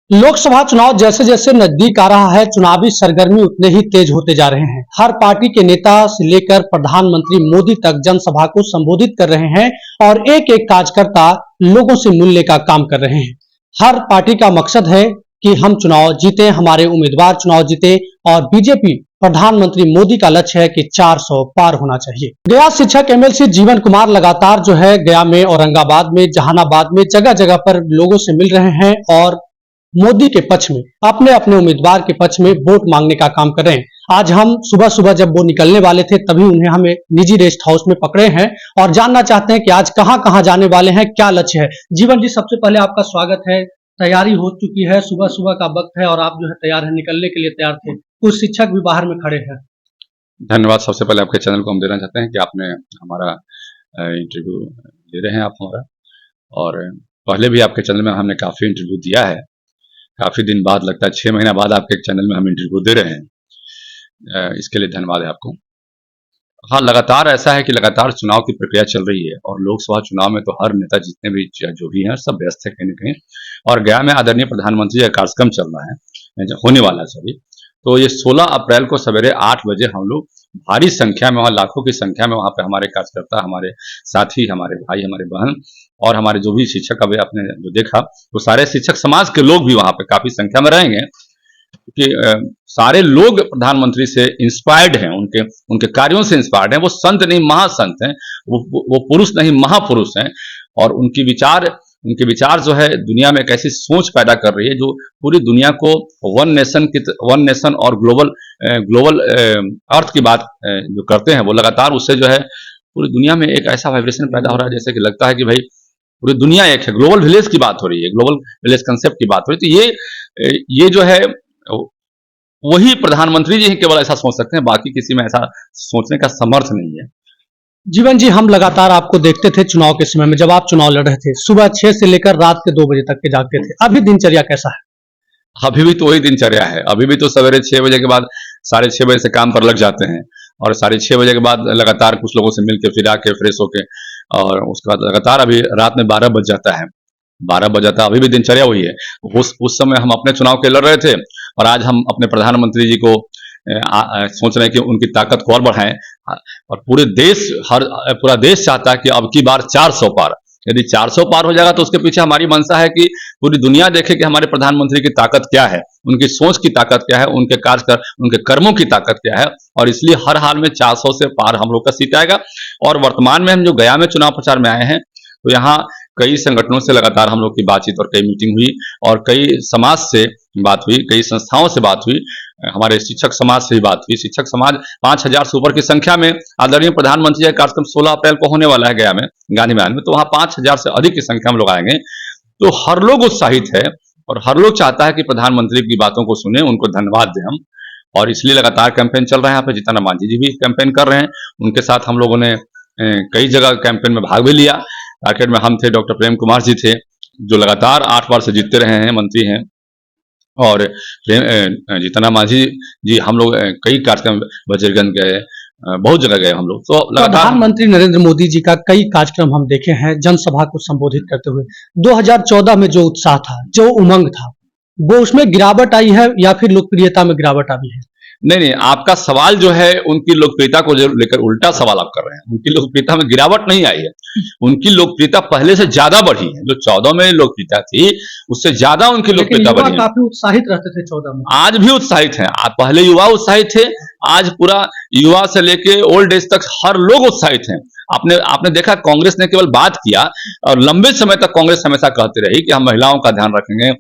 लोकसभा चुनाव जैसे जैसे नजदीक आ रहा है, चुनावी सरगर्मी उतने ही तेज होते जा रहे हैं। हर पार्टी के नेता से लेकर प्रधानमंत्री मोदी तक जनसभा को संबोधित कर रहे हैं और एक एक कार्यकर्ता लोगों से मिलने का काम कर रहे हैं। हर पार्टी का मकसद है कि हम चुनाव जीते, हमारे उम्मीदवार चुनाव जीते और बीजेपी प्रधानमंत्री मोदी का लक्ष्य है कि 400 पार होना चाहिए। गया शिक्षक एमएलसी जीवन कुमार लगातार जो है गया में, औरंगाबाद में, जहानाबाद में जगह जगह पर लोगों से मिल रहे हैं और मोदी के पक्ष में, अपने अपने उम्मीदवार के पक्ष में वोट मांगने का काम कर रहे हैं। आज हम सुबह सुबह जब वो निकलने वाले थे तभी उन्हें हमें निजी रेस्ट हाउस में पकड़े हैं और जानना चाहते हैं कि आज कहां कहां जाने वाले हैं, क्या लक्ष्य है। जीवन जी, सबसे पहले आपका स्वागत है। तैयारी हो चुकी है, सुबह सुबह का वक्त है और आप जो है तैयार है, निकलने के लिए तैयार थे। कुछ शिक्षक भी बाहर में खड़े हैं। धन्यवाद। सबसे पहले आपके चैनल को हम देना चाहते हैं कि आपने हमारा इंटरव्यू ले रहे हैं आप हमारा, और पहले भी आपके चैनल में हमने काफ़ी इंटरव्यू दिया है। काफ़ी दिन बाद, लगता है 6 महीना बाद आपके चैनल में हम इंटरव्यू दे रहे हैं। इसके लिए धन्यवाद है आपको। हाँ, लगातार ऐसा है कि लगातार चुनाव की प्रक्रिया चल रही है और लोकसभा चुनाव में तो हर नेता जितने भी जो भी हैं सब व्यस्त है कहीं न कहीं। और गया में आदरणीय प्रधानमंत्री का कार्यक्रम चल रहा है, होने वाला है सभी। तो ये 16 अप्रैल को सवेरे 8 बजे हम लोग भारी संख्या में, वहाँ लाखों की संख्या में वहाँ पे हमारे कार्यकर्ता, हमारे साथी, हमारे भाई, हमारे बहन और हमारे जो भी शिक्षक, अभी आपने जो देखा वो सारे शिक्षक समाज के लोग भी वहाँ पे काफी संख्या में रहेंगे, क्योंकि सारे लोग प्रधानमंत्री से इंस्पायर्ड हैं, उनके कार्यों से इंस्पायर्ड हैं। वो संत नहीं, महासंत हैं, वो पुरुष नहीं, महापुरुष हैं। और उनके विचार जो है दुनिया में एक ऐसी सोच पैदा कर रही है जो पूरी दुनिया को वन नेशन और ग्लोबल अर्थ की बात जो करते हैं, वो लगातार उससे जो है पूरी दुनिया में एक ऐसा वाइब्रेशन पैदा हो रहा है जैसे कि लगता है कि भाई पूरी दुनिया एक है। ग्लोबल विलेज की बात हो रही है, ग्लोबल विलेज कंसेप्ट की बात हो रही है। तो ये जो है वही प्रधानमंत्री जी केवल ऐसा सोच सकते हैं, बाकी किसी में ऐसा सोचने का समर्थ नहीं है। जीवन जी, हम लगातार आपको देखते थे चुनाव के समय में, जब आप चुनाव लड़ रहे थे, सुबह 6 से लेकर रात के 2 बजे तक के जागते थे। अभी दिनचर्या कैसा है? अभी भी तो वही दिनचर्या है। अभी भी तो सवेरे 6 बजे के बाद 6:30 बजे से काम पर लग जाते हैं और 6:30 बजे के बाद लगातार कुछ लोगों से मिलकर फिर आके फ्रेश होके और उसके बाद लगातार अभी रात में 12 बज जाता है। 12 बज जाता है, अभी भी दिनचर्या वही है। उस समय हम अपने चुनाव के लड़ रहे थे और आज हम अपने प्रधानमंत्री जी को सोच रहे हैं कि उनकी ताकत को और बढ़ाएं। और पूरा देश चाहता है कि अब की बार 400 पार। यदि 400 पार हो जाएगा तो उसके पीछे हमारी मंशा है कि पूरी दुनिया देखे कि हमारे प्रधानमंत्री की ताकत क्या है, उनकी सोच की ताकत क्या है, उनके कर्मों की ताकत क्या है। और इसलिए हर हाल में 400 से पार हम लोग का सीट आएगा। और वर्तमान में हम जो गया में चुनाव प्रचार में आए हैं, तो यहाँ कई संगठनों से लगातार हम लोग की बातचीत और कई मीटिंग हुई और कई समाज से बात हुई, कई संस्थाओं से बात हुई, हमारे शिक्षक समाज से भी बात हुई। शिक्षक समाज 5000 से ऊपर की संख्या में आदरणीय प्रधानमंत्री का कार्यक्रम 16 अप्रैल को होने वाला है गया में, गांधी मैदान में, तो वहाँ 5000 से अधिक की संख्या में लोग आएंगे। तो हर लोग उत्साहित है और हर लोग चाहता है कि प्रधानमंत्री की बातों को सुने, उनको धन्यवाद दें हम। और इसलिए लगातार कैंपेन चल रहा है। यहाँ पे जीतन राम मांझी जी भी कैंपेन कर रहे हैं, उनके साथ हम लोगों ने कई जगह कैंपेन में भाग भी लिया। टारगेट में हम थे, डॉक्टर प्रेम कुमार जी थे जो लगातार 8 बार से जीतते रहे हैं, मंत्री हैं। और जीतन राम मांझी जी, हम लोग कई कार्यक्रम, वजीरगंज गए, बहुत जगह गए हम लोग। तो प्रधानमंत्री नरेंद्र मोदी जी का कई कार्यक्रम हम देखे हैं जनसभा को संबोधित करते हुए। 2014 में जो उत्साह था, जो उमंग था, वो उसमें गिरावट आई है या फिर लोकप्रियता में गिरावट आई है? नहीं, आपका सवाल जो है उनकी लोकप्रियता को लेकर उल्टा सवाल आप कर रहे हैं। उनकी लोकप्रियता में गिरावट नहीं आई है, उनकी लोकप्रियता पहले से ज्यादा बढ़ी है। जो 14 में लोकप्रियता थी उससे ज्यादा उनकी लोकप्रियता बढ़ी है। काफी उत्साहित रहते थे 14 में, आज भी उत्साहित हैं। पहले युवा उत्साहित थे, आज पूरा युवा से लेके ओल्ड एज तक हर लोग उत्साहित हैं। आपने देखा, कांग्रेस ने केवल बात किया और लंबे समय तक कांग्रेस हमेशा कहती रही कि हम महिलाओं का ध्यान रखेंगे,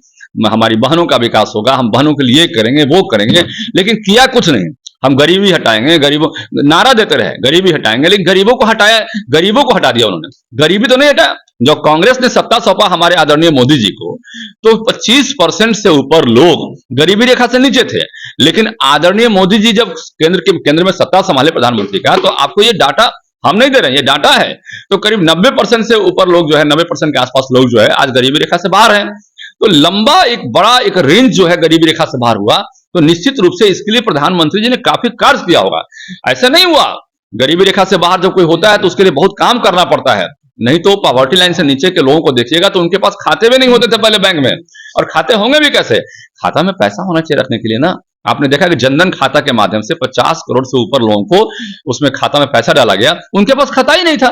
हमारी बहनों का विकास होगा, हम बहनों के लिए करेंगे, वो करेंगे, लेकिन किया कुछ नहीं। हम गरीबी हटाएंगे, गरीबों नारा देते रहे, गरीबी हटाएंगे, लेकिन गरीबों को हटा दिया उन्होंने। गरीबी तो नहीं हटाया। जब कांग्रेस ने सत्ता सौंपा हमारे आदरणीय मोदी जी को, तो 25% से ऊपर लोग गरीबी रेखा से नीचे थे। लेकिन आदरणीय मोदी जी जब केंद्र में सत्ता संभाले प्रधानमंत्री का, तो आपको ये डाटा हम नहीं दे रहे हैं, ये डाटा है। तो करीब 90% से ऊपर लोग जो है, 90% के आसपास लोग जो है आज गरीबी रेखा से बाहर हैं। तो लंबा एक बड़ा एक रेंज जो है गरीबी रेखा से बाहर हुआ, तो निश्चित रूप से इसके लिए प्रधानमंत्री जी ने काफी कार्य किया होगा। ऐसा नहीं हुआ, गरीबी रेखा से बाहर जब कोई होता है तो उसके लिए बहुत काम करना पड़ता है। नहीं तो पॉवर्टी लाइन से नीचे के लोगों को देखिएगा तो उनके पास खाते भी नहीं होते थे पहले बैंक में, और खाते होंगे भी कैसे? खाता में पैसा होना चाहिए रखने के लिए ना। आपने देखा कि जनधन खाता के माध्यम से 50 करोड़ से ऊपर लोगों को उसमें खाता में पैसा डाला गया, उनके पास खाता ही नहीं था।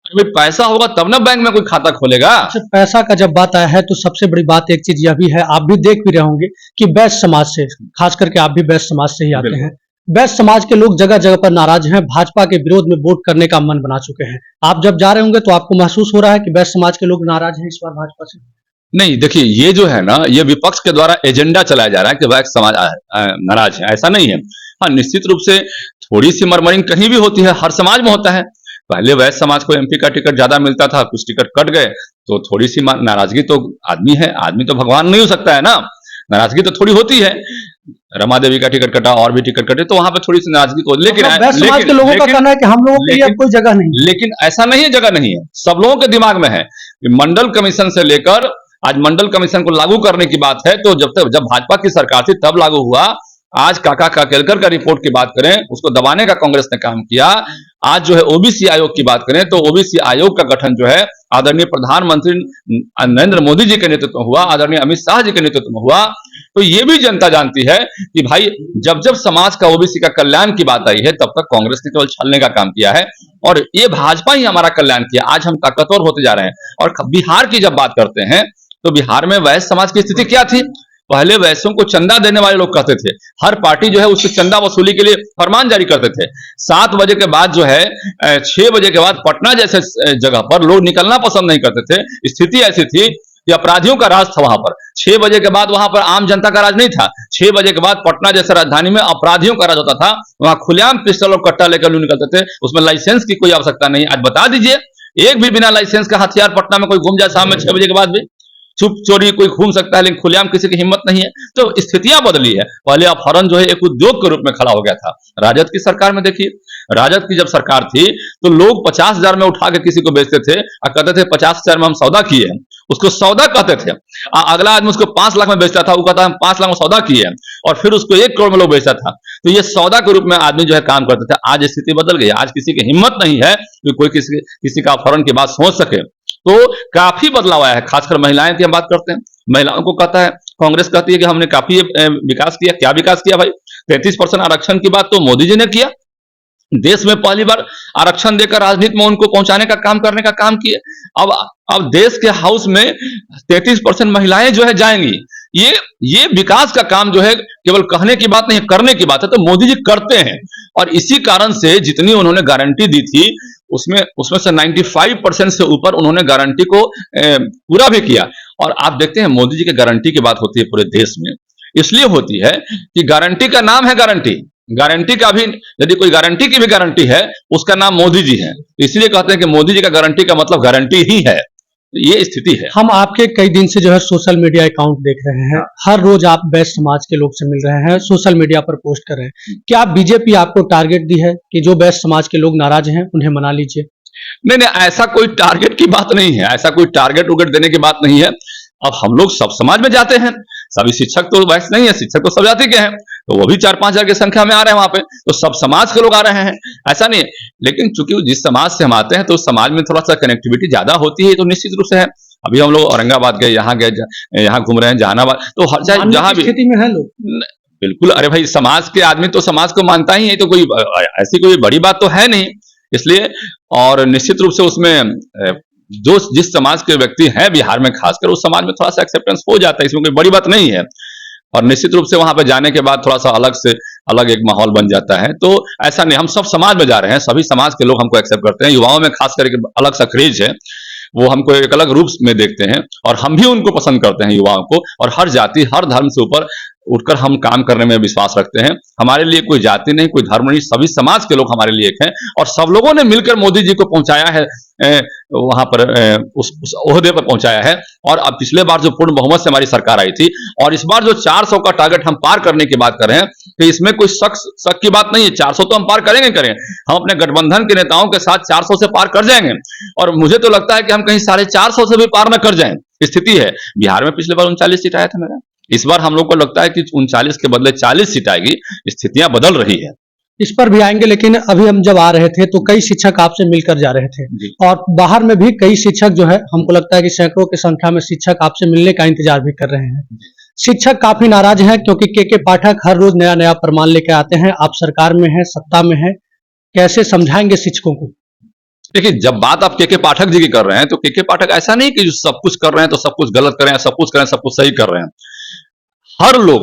अरे भाई पैसा होगा तब ना बैंक में कोई खाता खोलेगा। अच्छा, पैसा का जब बात आया है तो सबसे बड़ी बात एक चीज यह भी है, आप भी देख भी रहे होंगे कि बैश्य समाज से, खास करके आप भी बैश्य समाज से ही आते हैं, बैश्य समाज के लोग जगह जगह पर नाराज हैं, भाजपा के विरोध में वोट करने का मन बना चुके हैं। आप जब जा रहे होंगे तो आपको महसूस हो रहा है कि बैश्य समाज के लोग नाराज हैं इस बार भाजपा से? नहीं, देखिए ये जो है ना, ये विपक्ष के द्वारा एजेंडा चलाया जा रहा है कि वैश्य समाज नाराज है, ऐसा नहीं है। हाँ, निश्चित रूप से थोड़ी सी मरमरिंग कहीं भी होती है, हर समाज में होता है। पहले वैश्य समाज को एमपी का टिकट ज्यादा मिलता था, कुछ टिकट कट गए तो थोड़ी सी नाराजगी तो आदमी है, आदमी तो भगवान नहीं हो सकता है ना, नाराजगी तो थोड़ी होती है। रमा देवी का टिकट कटा और भी टिकट कटे तो वहां पे थोड़ी सी नाराजगी तो, लेकिन बैश्य समाज के लोगों का कहना है कि हम लोगों के लिए अब कोई जगह नहीं। लेकिन ऐसा नहीं है, जगह नहीं है, सब लोगों के दिमाग में है। मंडल कमीशन से लेकर आज मंडल कमीशन को लागू करने की बात है, तो जब भाजपा की सरकार थी तब लागू हुआ। आज काका काकेलकर का रिपोर्ट की बात करें, उसको दबाने का कांग्रेस ने काम किया। आज जो है ओबीसी आयोग की बात करें तो ओबीसी आयोग का गठन जो है आदरणीय प्रधानमंत्री नरेंद्र मोदी जी के नेतृत्व में हुआ, आदरणीय अमित शाह जी के नेतृत्व में हुआ। तो ये भी जनता जानती है कि भाई जब जब समाज का ओबीसी का कल्याण की बात आई है तब तक कांग्रेस ने केवल छलने का काम किया है, और ये भाजपा ही हमारा कल्याण किया। आज हम ताकतवर होते जा रहे हैं। और बिहार की जब बात करते हैं तो बिहार में वैश्य समाज की स्थिति क्या थी? पहले वैश्यों को चंदा देने वाले लोग कहते थे, हर पार्टी जो है उससे चंदा वसूली के लिए फरमान जारी करते थे। 7 बजे के बाद जो है 6 बजे के बाद पटना जैसे जगह पर लोग निकलना पसंद नहीं करते थे। स्थिति ऐसी थी कि अपराधियों का राज था वहां पर। 6 बजे के बाद वहां पर आम जनता का राज नहीं था। 6 बजे के बाद पटना जैसे राजधानी में अपराधियों का राज होता था। वहां खुलेआम पिस्टल और कट्टा लेकर लोग निकलते थे, उसमें लाइसेंस की कोई आवश्यकता नहीं। आज बता दीजिए, एक भी बिना लाइसेंस का हथियार पटना में कोई घूम जाए शाम में 6 बजे के बाद भी, चुप चोरी कोई घूम सकता है, लेकिन खुलेआम किसी की हिम्मत नहीं है। तो स्थितियां बदली है। पहले अपहरण जो है एक उद्योग के रूप में खड़ा हो गया था। राजद की सरकार में देखिए, राजद की जब सरकार थी तो लोग 50,000 में उठा के किसी को बेचते थे और कहते थे 50,000 में हम सौदा किए हैं, उसको सौदा कहते थे। अगला आदमी उसको 5 लाख में बेचता था, वो कहता हम 5 लाख में सौदा किए हैं, और फिर उसको 1 करोड़ में लोग बेचता था। तो ये सौदा के रूप में आदमी जो है काम करते थे। आज स्थिति बदल गई। आज किसी की हिम्मत नहीं है कि कोई किसी का अपहरण की बात सोच सके। तो काफी बदलाव आया है। खासकर महिलाएं की हम बात करते हैं, महिलाओं को कहता है, कांग्रेस कहती है कि हमने काफी विकास किया। क्या विकास किया भाई? 33% आरक्षण की बात तो मोदी जी ने किया। देश में पहली बार आरक्षण देकर राजनीति में उनको पहुंचाने का काम करने का काम किए। अब देश के हाउस में 33% महिलाएं जो है जाएंगी। ये विकास का काम जो है केवल कहने की बात नहीं, करने की बात है। तो मोदी जी करते हैं, और इसी कारण से जितनी उन्होंने गारंटी दी थी उसमें से 95% से ऊपर उन्होंने गारंटी को पूरा भी किया। और आप देखते हैं मोदी जी की गारंटी की बात होती है पूरे देश में, इसलिए होती है कि गारंटी का नाम है गारंटी। गारंटी का भी, यदि कोई गारंटी की भी गारंटी है, उसका नाम मोदी जी है। इसलिए कहते हैं कि मोदी जी का गारंटी का मतलब गारंटी ही है। ये स्थिति है। हम आपके कई दिन से जो है सोशल मीडिया अकाउंट देख रहे हैं, हर रोज आप बैश्य समाज के लोग से मिल रहे हैं, सोशल मीडिया पर पोस्ट कर रहे हैं। क्या बीजेपी आपको टारगेट दी है कि जो बैश्य समाज के लोग नाराज हैं उन्हें मना लीजिए? नहीं, ऐसा कोई टारगेट की बात नहीं है, ऐसा कोई टारगेट उगेट देने की बात नहीं है। अब हम लोग सब समाज में जाते हैं, सभी शिक्षक तो वैसे नहीं है, शिक्षक तो सब जाति के हैं, तो वो भी 4-5 हजार की संख्या में आ रहे हैं वहां पे, तो सब समाज के लोग आ रहे हैं, ऐसा नहीं है। लेकिन चूंकि जिस समाज से हम आते हैं तो उस समाज में थोड़ा सा कनेक्टिविटी ज्यादा होती है, तो निश्चित रूप से है। अभी हम लोग औरंगाबाद गए, यहाँ घूम रहे हैं, जहानाबाद, तो हर जगह जहां भी स्थिति में है लोग, बिल्कुल। अरे भाई, समाज के आदमी तो समाज को मानता ही है, तो कोई ऐसी कोई बड़ी बात तो है नहीं। इसलिए, और निश्चित रूप से उसमें जो जिस समाज के व्यक्ति हैं बिहार में, खासकर उस समाज में थोड़ा सा एक्सेप्टेंस हो जाता है, इसमें कोई बड़ी बात नहीं है। और निश्चित रूप से वहां पे जाने के बाद थोड़ा सा अलग एक माहौल बन जाता है। तो ऐसा नहीं, हम सब समाज में जा रहे हैं, सभी समाज के लोग हमको एक्सेप्ट करते हैं। युवाओं में खास करके अलग सा क्रेज है, वो हमको एक अलग रूप में देखते हैं, और हम भी उनको पसंद करते हैं, युवाओं को। और हर जाति, हर धर्म से ऊपर उठकर हम काम करने में विश्वास रखते हैं। हमारे लिए कोई जाति नहीं, कोई धर्म नहीं, सभी समाज के लोग हमारे लिए एक हैं। और सब लोगों ने मिलकर मोदी जी को पहुंचाया है, वहां पर उस ओहदे पर पहुंचाया है। और अब पिछले बार जो पूर्ण बहुमत से हमारी सरकार आई थी, और इस बार जो 400 का टारगेट हम पार करने की बात कर रहे हैं, तो इसमें कोई शक की बात नहीं है। 400 तो हम पार करेंगे। हम अपने गठबंधन के नेताओं के साथ 400 से पार कर जाएंगे, और मुझे तो लगता है कि हम कहीं 450 से भी पार न कर जाएं। स्थिति है, बिहार में पिछले बार 39 सीट आया था मेरा, इस बार हम लोग को लगता है कि 39 के बदले 40 सीट आएगी। स्थितियां बदल रही है। इस पर भी आएंगे, लेकिन अभी हम जब आ रहे थे तो कई शिक्षक आपसे मिलकर जा रहे थे जी। और बाहर में भी कई शिक्षक जो है, हमको लगता है कि सैकड़ों की संख्या में शिक्षक आपसे मिलने का इंतजार भी कर रहे हैं। शिक्षक काफी नाराज हैं क्योंकि के पाठक हर रोज नया नया प्रमाण लेकर आते हैं। आप सरकार में हैं, सत्ता में हैं, कैसे समझाएंगे शिक्षकों को? देखिए, जब बात आप के पाठक जी की कर रहे हैं तो के पाठक ऐसा नहीं कि जो सब कुछ कर रहे हैं तो सब कुछ गलत कर रहे हैं, सब कुछ कर रहे हैं, सब कुछ सही कर रहे हैं। हर लोग,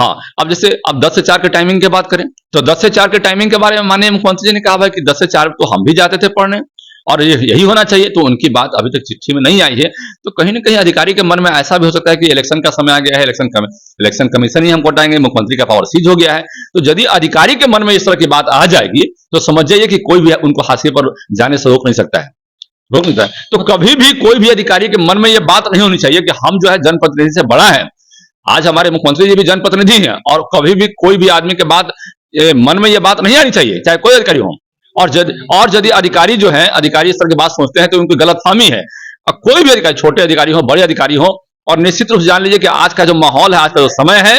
हाँ, अब जैसे अब 10 से 4 के टाइमिंग की बात करें तो 10 से 4 के टाइमिंग के बारे में माननीय मुख्यमंत्री जी ने कहा है कि 10 से 4 तो हम भी जाते थे पढ़ने और यही होना चाहिए, तो उनकी बात अभी तक चिट्ठी में नहीं आई है। तो कहीं ना कहीं अधिकारी के मन में ऐसा भी हो सकता है कि इलेक्शन का समय आ गया है, इलेक्शन कमीशन ही हमको हटाएंगे, मुख्यमंत्री का पावर सीज हो गया है। तो यदि अधिकारी के मन में इस तरह की बात आ जाएगी तो समझ जाइए कि कोई भी उनको हाशिए पर जाने से रोक नहीं सकता है, रोक नहीं सकता है। तो कभी भी कोई भी अधिकारी के मन में यह बात नहीं होनी चाहिए कि हम जो है जनप्रतिनिधि से बड़ा है। आज हमारे मुख्यमंत्री जी भी जनप्रतिनिधि हैं और कभी भी कोई भी आदमी के बाद मन में यह बात नहीं आनी चाहिए, चाहे कोई अधिकारी हो। और यदि अधिकारी जो है, अधिकारी इस तरह की बात सोचते हैं तो उनकी गलतफहमी है। और कोई भी अधिकारी, छोटे अधिकारी हो, बड़े अधिकारी हो, और निश्चित रूप से जान लीजिए कि आज का जो माहौल है, आज का जो समय है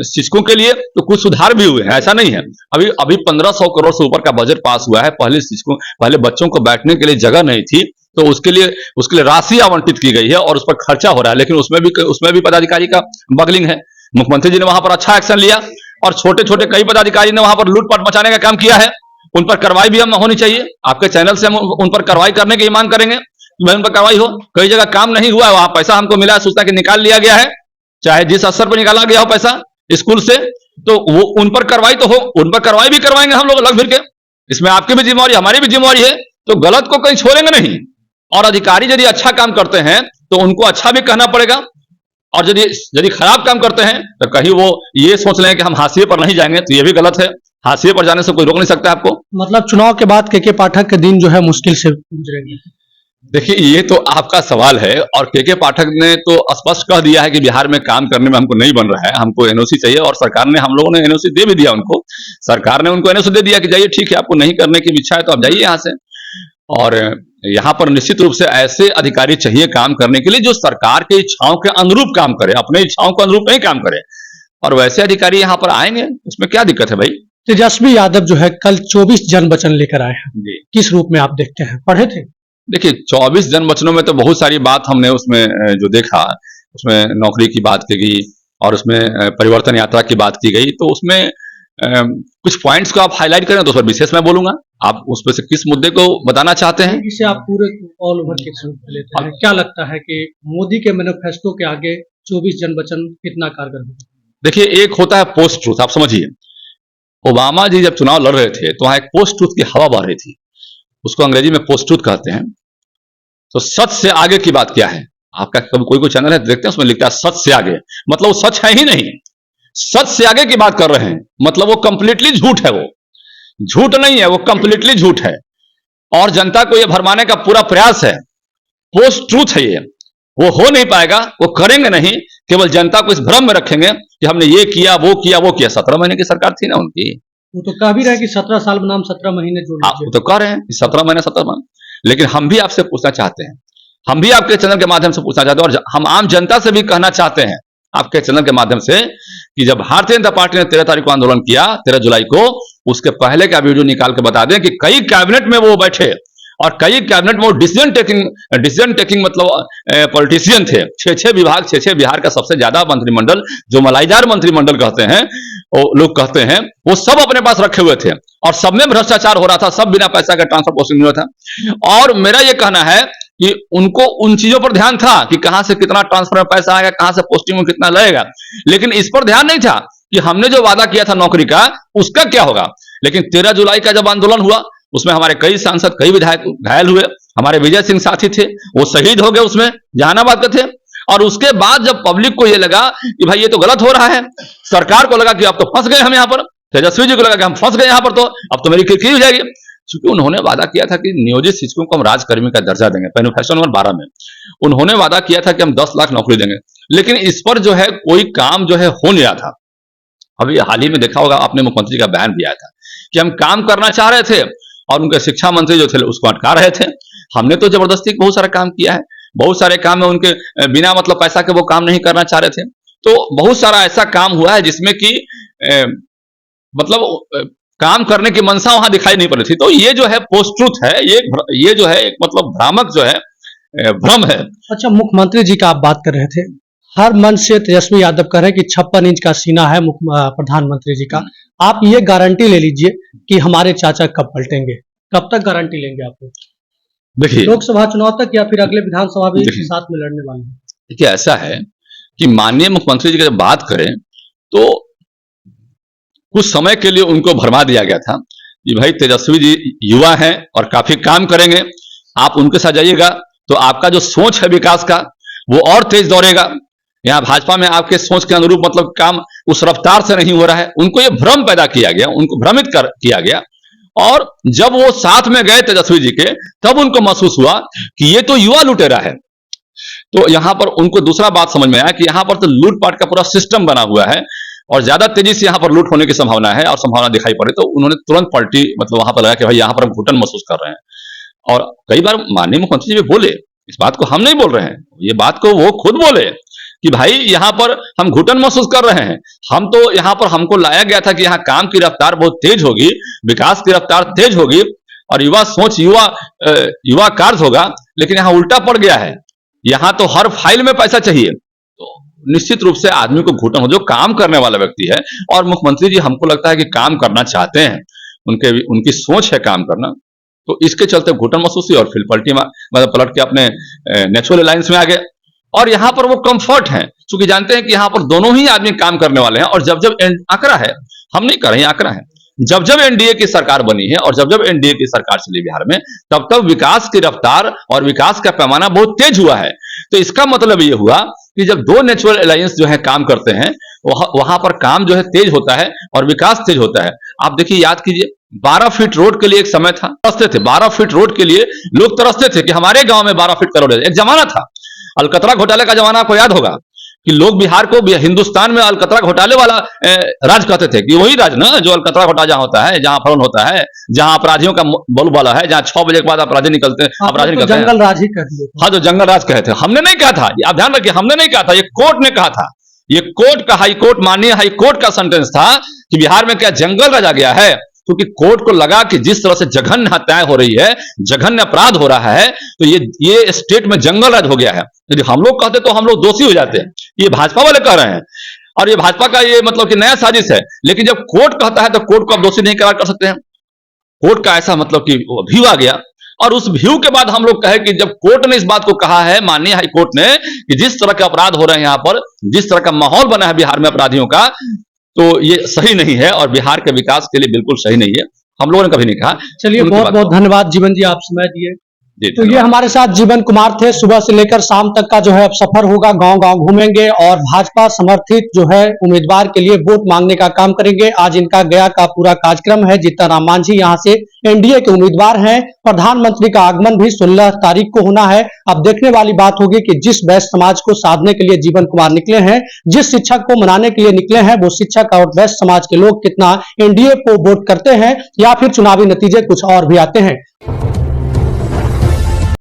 शिक्षकों के लिए, तो कुछ सुधार भी हुए हैं, ऐसा नहीं है। अभी 1500 करोड़ से ऊपर का बजट पास हुआ है। पहले बच्चों को बैठने के लिए जगह नहीं थी, तो उसके लिए राशि आवंटित की गई है और उस पर खर्चा हो रहा है, लेकिन उसमें भी पदाधिकारी का बगलिंग है। मुख्यमंत्री जी ने वहां पर अच्छा एक्शन लिया और छोटे छोटे कई पदाधिकारी ने वहां पर लूटपाट मचाने का काम किया है। उन पर कार्रवाई भी हम होनी चाहिए। आपके चैनल से हम उन पर कार्रवाई करने की मांग करेंगे, उन पर कार्रवाई हो। कई जगह काम नहीं हुआ, वहां पैसा हमको मिला, सूचना कि निकाल लिया गया है, चाहे जिस स्तर पर निकाला गया हो पैसा स्कूल से, तो वो उन पर कार्रवाई तो हो, उन पर कार्रवाई भी करवाएंगे हम लोग लग फिर के। इसमें आपकी भी जिम्मेवारी, हमारी भी जिम्मेवारी है, तो गलत को कहीं छोड़ेंगे नहीं। और अधिकारी यदि अच्छा काम करते हैं तो उनको अच्छा भी कहना पड़ेगा, और यदि खराब काम करते हैं तो कहीं वो ये सोच लें कि हम हाशिए पर नहीं जाएंगे, तो ये भी गलत है। हाशिए पर जाने से कोई रोक नहीं सकता आपको। मतलब चुनाव के बाद के पाठक के दिन जो है मुश्किल से गुजरेंगे। देखिए, ये तो आपका सवाल है, और के पाठक ने तो स्पष्ट कह दिया है कि बिहार में काम करने में हमको नहीं बन रहा है, हमको एनओसी चाहिए, और सरकार ने, हम लोगों ने एनओसी दे भी दिया उनको। सरकार ने उनको एनओसी दे दिया कि जाइए, ठीक है, आपको नहीं करने की इच्छा है तो आप जाइए यहाँ से। और यहाँ पर निश्चित रूप से ऐसे अधिकारी चाहिए काम करने के लिए जो सरकार की इच्छाओं के अनुरूप काम करे, अपने इच्छाओं के अनुरूप नहीं काम करे, और वैसे अधिकारी यहाँ पर आएंगे, उसमें क्या दिक्कत है भाई। तेजस्वी यादव जो है कल 24 जन वचन लेकर आए हैं, किस रूप में आप देखते हैं? पढ़े थे? देखिए, 24 जन वचनों में तो बहुत सारी बात हमने उसमें जो देखा, उसमें नौकरी की बात की गई और उसमें परिवर्तन यात्रा की बात की गई। तो उसमें कुछ पॉइंट्स को आप हाईलाइट करें तो उस पर विशेष मैं बोलूंगा। आप उस पर से किस मुद्दे को बताना चाहते हैं? इसे आप पूरे ऑल ओवर के रूप में लेते हैं। क्या लगता है कि मोदी के मैनिफेस्टो के आगे 24 जन वचन कितना कारगर होगा? देखिए, एक होता है पोस्ट ट्रूथ। आप समझिए, ओबामा जी जब चुनाव लड़ रहे थे तो वहां एक पोस्ट ट्रूथ की हवा बह रही थी, उसको अंग्रेजी में पोस्ट ट्रूथ कहते हैं। तो सच से आगे की बात क्या है? आपका कभी कोई चैनल है देखते हैं, उसमें लिखता है सच से आगे, मतलब वो सच है ही नहीं, सच से आगे की बात कर रहे हैं, मतलब वो कंप्लीटली झूठ है। वो झूठ नहीं है, वो कंप्लीटली झूठ है, और जनता को ये भरमाने का पूरा प्रयास है। पोस्ट ट्रूथ है ये, वो हो नहीं पाएगा, वो करेंगे नहीं, केवल जनता को इस भ्रम में रखेंगे कि हमने ये किया, वो किया, वो किया। 17 महीने की सरकार थी ना उनकी, वो तो कह भी रहे कि 17 साल बनाम 17 महीने जोड़ लीजिए। तो कह रहे हैं 17 महीने 17 महीने। लेकिन हम भी आपसे पूछना चाहते हैं, हम भी आपके चैनल के माध्यम से पूछना चाहते हैं, और हम आम जनता से भी कहना चाहते हैं आपके चैनल के माध्यम से, कि जब भारतीय जनता पार्टी ने 13 तारीख को आंदोलन किया, 13 जुलाई को, उसके पहले का वीडियो निकाल के बता दें कि कई कैबिनेट में वो बैठे, और कई कैबिनेट में वो डिसीजन टेकिंग मतलब पॉलिटिशियन थे। 6 विभाग, 6 बिहार का सबसे ज्यादा मंत्रिमंडल, जो मलाईदार मंत्रिमंडल कहते हैं, वो लोग कहते हैं, वो सब अपने पास रखे हुए थे, और सब में भ्रष्टाचार हो रहा था, सब बिना पैसा का ट्रांसफर पोस्टिंग हो रहा था। और मेरा ये कहना है कि उनको उन चीजों पर ध्यान था कि कहां से कितना ट्रांसफर में पैसा आएगा, कहां से पोस्टिंग में कितना लगेगा, लेकिन इस पर ध्यान नहीं था कि हमने जो वादा किया था नौकरी का, उसका क्या होगा। लेकिन 13 जुलाई का जब आंदोलन हुआ, उसमें हमारे कई सांसद, कई विधायक घायल हुए, हमारे विजय सिंह साथी थे, वो शहीद हो गए, उसमें जहानाबाद के थे। और उसके बाद जब पब्लिक को ये लगा कि भाई ये तो गलत हो रहा है, सरकार को लगा कि अब तो फंस गए हम यहाँ पर, तेजस्वी जी को लगा कि हम फंस गए यहाँ पर, तो अब तो मेरी किरकिरी हो जाएगी। क्योंकि उन्होंने वादा किया था कि नियोजित शिक्षकों को हम राजकर्मी का दर्जा देंगे, मैनिफेस्टो नंबर 12 में उन्होंने वादा किया था कि हम 10 लाख नौकरी देंगे, लेकिन इस पर जो है कोई काम जो है हो नहीं रहा था। अभी हाल ही में देखा होगा, अपने मुख्यमंत्री का बयान भी आया था कि हम काम करना चाह रहे थे, और उनके शिक्षा मंत्री जो थे उसको अटका रहे थे। हमने तो जबरदस्ती बहुत सारा काम किया है, बहुत सारे काम में उनके बिना मतलब पैसा के वो काम नहीं करना चाह रहे थे। तो बहुत सारा ऐसा काम हुआ है जिसमें कि मतलब काम करने की मंशा वहां दिखाई नहीं पड़ रही थी। तो ये जो है पोस्ट ट्रुथ है, ये जो है एक मतलब भ्रामक जो है भ्रम है। अच्छा, मुख्यमंत्री जी का आप बात कर रहे थे, हर मंच से तेजस्वी यादव कह रहे हैं कि 56 इंच का सीना है प्रधानमंत्री जी का। आप ये गारंटी ले लीजिए कि हमारे चाचा कब पलटेंगे, कब तक गारंटी लेंगे आप लोग? देखिए, लोकसभा चुनाव तक या फिर अगले विधानसभा भी साथ में लड़ने वाले हैं? देखिए ऐसा है कि माननीय मुख्यमंत्री जी की जब बात करें तो कुछ समय के लिए उनको भरमा दिया गया था कि भाई तेजस्वी जी युवा हैं और काफी काम करेंगे, आप उनके साथ जाइएगा तो आपका जो सोच है विकास का वो और तेज दौड़ेगा। यहाँ भाजपा में आपके सोच के अनुरूप मतलब काम उस रफ्तार से नहीं हो रहा है। उनको ये भ्रम पैदा किया गया, उनको भ्रमित किया गया। और जब वो साथ में गए तेजस्वी जी के, तब उनको महसूस हुआ कि ये तो युवा लुटेरा है। तो यहां पर उनको दूसरा बात समझ में आया कि यहां पर तो लूटपाट का पूरा सिस्टम बना हुआ है और ज्यादा तेजी से यहां पर लूट होने की संभावना है और संभावना दिखाई पड़ी, तो उन्होंने तुरंत पलटी मतलब वहां पर लगा कि भाई यहां पर हम घुटन महसूस कर रहे हैं। और कई बार माननीय मुख्यमंत्री जी बोले, इस बात को हम नहीं बोल रहे हैं, ये बात को वो खुद बोले कि भाई यहां पर हम घुटन महसूस कर रहे हैं। हम तो यहां पर हमको लाया गया था कि यहां काम की रफ्तार बहुत तेज होगी, विकास की रफ्तार तेज होगी और युवा सोच युवा कार्य होगा, लेकिन यहां उल्टा पड़ गया है। यहां तो हर फाइल में पैसा चाहिए, तो निश्चित रूप से आदमी को घुटन हो, जो काम करने वाला व्यक्ति है। और मुख्यमंत्री जी हमको लगता है कि काम करना चाहते हैं, उनकी सोच है काम करना, तो इसके चलते घुटन महसूस हुई और फिर पलट के अपने नेचुरल अलायंस में आ गए। और यहां पर वो कंफर्ट है, क्योंकि जानते हैं कि यहां पर दोनों ही आदमी काम करने वाले हैं। और जब आंकड़ा है, हम नहीं कर रहे हैं, आंकड़ा है, जब एनडीए की सरकार बनी है और जब एनडीए की सरकार चली बिहार में, तब विकास की रफ्तार और विकास का पैमाना बहुत तेज हुआ है। तो इसका मतलब ये हुआ कि जब दो नेचुरल अलायंस जो है काम करते हैं, वहां पर काम जो है तेज होता है और विकास तेज होता है। आप देखिए, याद कीजिए, 12 फीट रोड के लिए एक समय था, तरसते थे 12 फीट रोड के लिए, लोग तरसते थे कि हमारे गांव में 12 फीट का रोड है। एक जमाना था, अलकतरा घोटाले का जमाना आपको याद होगा कि लोग बिहार को हिंदुस्तान में अलकतरा घोटाले वाला राज कहते थे, कि वही राज ना जो अलकतरा घोटाला जहां होता है, जहां अपहरण होता है, जहां अपराधियों का बोलबाला है, जहां 6 बजे के बाद अपराधी निकलते हैं, अपराधी निकलते हैं, जंगल राज ही कर दिए। हाँ, जो जंगल राज कहे थे, हमने नहीं कहा था, आप ध्यान रखिए, हमने नहीं कहा था, ये कोर्ट ने कहा था। ये कोर्ट का हाईकोर्ट, माननीय हाईकोर्ट का सेंटेंस था कि बिहार में क्या जंगल राज आ गया है, क्योंकि कोर्ट को लगा कि जिस तरह से जघन्य हत्याएं हो रही है, जघन्य अपराध हो रहा है, तो ये स्टेट में जंगल राज हो गया है। यदि हम लोग कहते तो हम लोग दोषी हो जाते हैं, ये भाजपा वाले कह रहे हैं और ये भाजपा का ये मतलब कि नया साजिश है। लेकिन जब कोर्ट कहता है तो कोर्ट को आप दोषी नहीं करार कर सकते हैं। कोर्ट का ऐसा मतलब कि व्यू आ गया और उस व्यू के बाद हम लोग कहे कि जब कोर्ट ने इस बात को कहा है, माननीय हाईकोर्ट ने, कि जिस तरह के अपराध हो रहे हैं यहाँ पर, जिस तरह का माहौल बना है बिहार में अपराधियों का, तो ये सही नहीं है और बिहार के विकास के लिए बिल्कुल सही नहीं है। हम लोगों ने कभी नहीं कहा। चलिए, बहुत बहुत धन्यवाद जीवन जी, आप समय दिए। तो ये हमारे साथ जीवन कुमार थे। सुबह से लेकर शाम तक का जो है अब सफर होगा, गांव गांव घूमेंगे और भाजपा समर्थित जो है उम्मीदवार के लिए वोट मांगने का काम करेंगे। आज इनका गया का पूरा कार्यक्रम है। जीतन मांझी यहाँ से एनडीए के उम्मीदवार हैं। प्रधानमंत्री का आगमन भी 16 तारीख को होना है। अब देखने वाली बात होगी कि जिस वैश्य समाज को साधने के लिए जीवन कुमार निकले हैं, जिस शिक्षक को मनाने के लिए निकले हैं, वो शिक्षक और वैश्य समाज के लोग कितना एनडीए को वोट करते हैं या फिर चुनावी नतीजे कुछ और भी आते हैं।